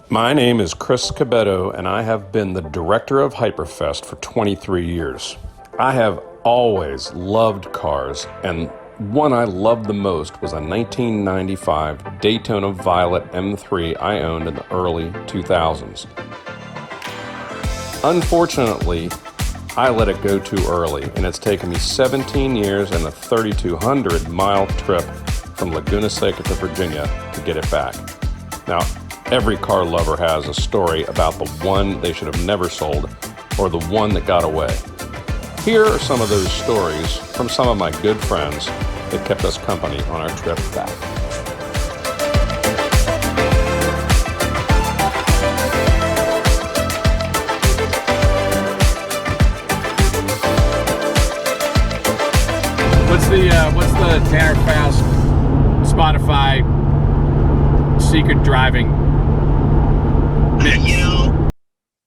My name is Chris Cabetto, and I have been the director of HyperFest for 23 years. I have always loved cars, and one I loved the most was a 1995 Daytona Violet M3 I owned in the early 2000s. Unfortunately, I let it go too early, and it's taken me 17 years and a 3,200-mile trip from Laguna Seca to Virginia to get it back. Now, every car lover has a story about the one they should have never sold or the one that got away. Here are some of those stories from some of my good friends that kept us company on our trip back. What's the Tanner Faust Spotify secret driving mix?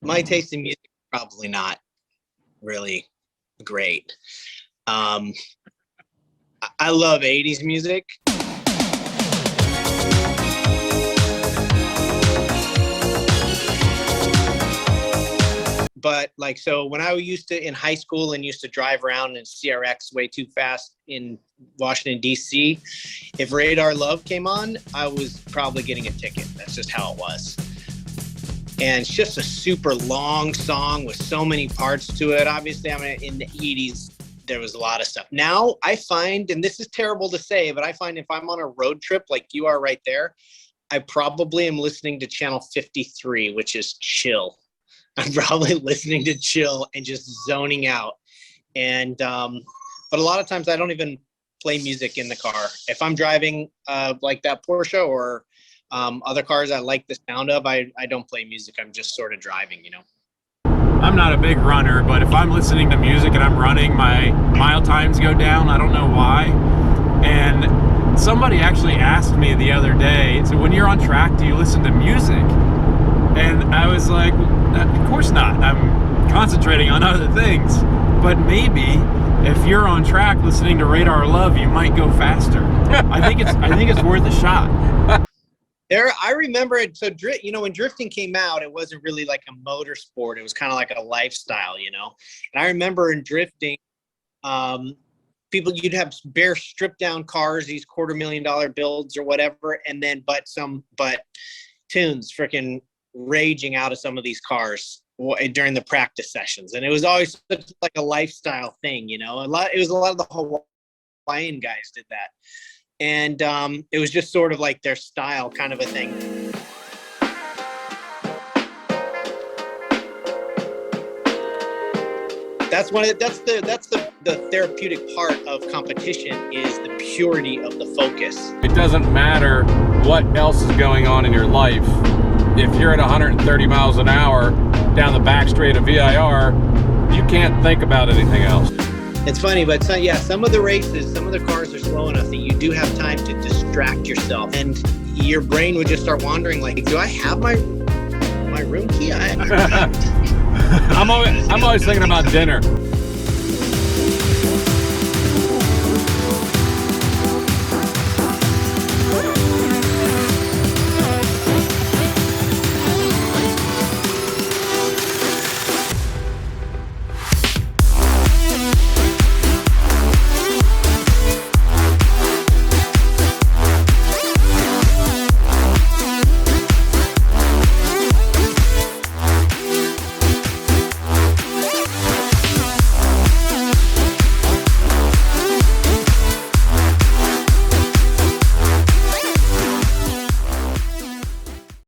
My taste in music is probably not really great. I love 80s music. But so when I used to in high school and used to drive around in CRX way too fast in Washington, D.C., if Radar Love came on, I was probably getting a ticket. That's just how it was. And it's just a super long song with so many parts to it. Obviously, in the 80s, there was a lot of stuff. Now I find, and this is terrible to say, but I find if I'm on a road trip like you are right there, I probably am listening to channel 53, which is chill. I'm probably listening to chill and just zoning out. And, but a lot of times I don't even play music in the car. If I'm driving like that Porsche or other cars I like the sound of, I don't play music. I'm just sort of driving, I'm not a big runner, but if I'm listening to music and I'm running, my mile times go down. I don't know why. And somebody actually asked me the other day, so when you're on track, do you listen to music? And I was like, of course not. I'm concentrating on other things. But maybe if you're on track listening to Radar Love, you might go faster. I think it's worth a shot. I remember it. So, when drifting came out, it wasn't really like a motorsport. It was kind of like a lifestyle, And I remember in drifting, you'd have bare stripped down cars, these $250,000 builds or whatever, and then but tunes freaking raging out of some of these cars during the practice sessions. And it was always such like a lifestyle thing, it was a lot of the Hawaiian guys did that. And it was just sort of like their style kind of a thing. That's the therapeutic part of competition is the purity of the focus. It doesn't matter what else is going on in your life. If you're at 130 miles an hour down the back straight of VIR, you can't think about anything else. It's funny, but some of the races, some of the cars are slow enough that you do have time to distract yourself, and your brain would just start wandering. Like, do I have my room key? I'm always thinking about dinner.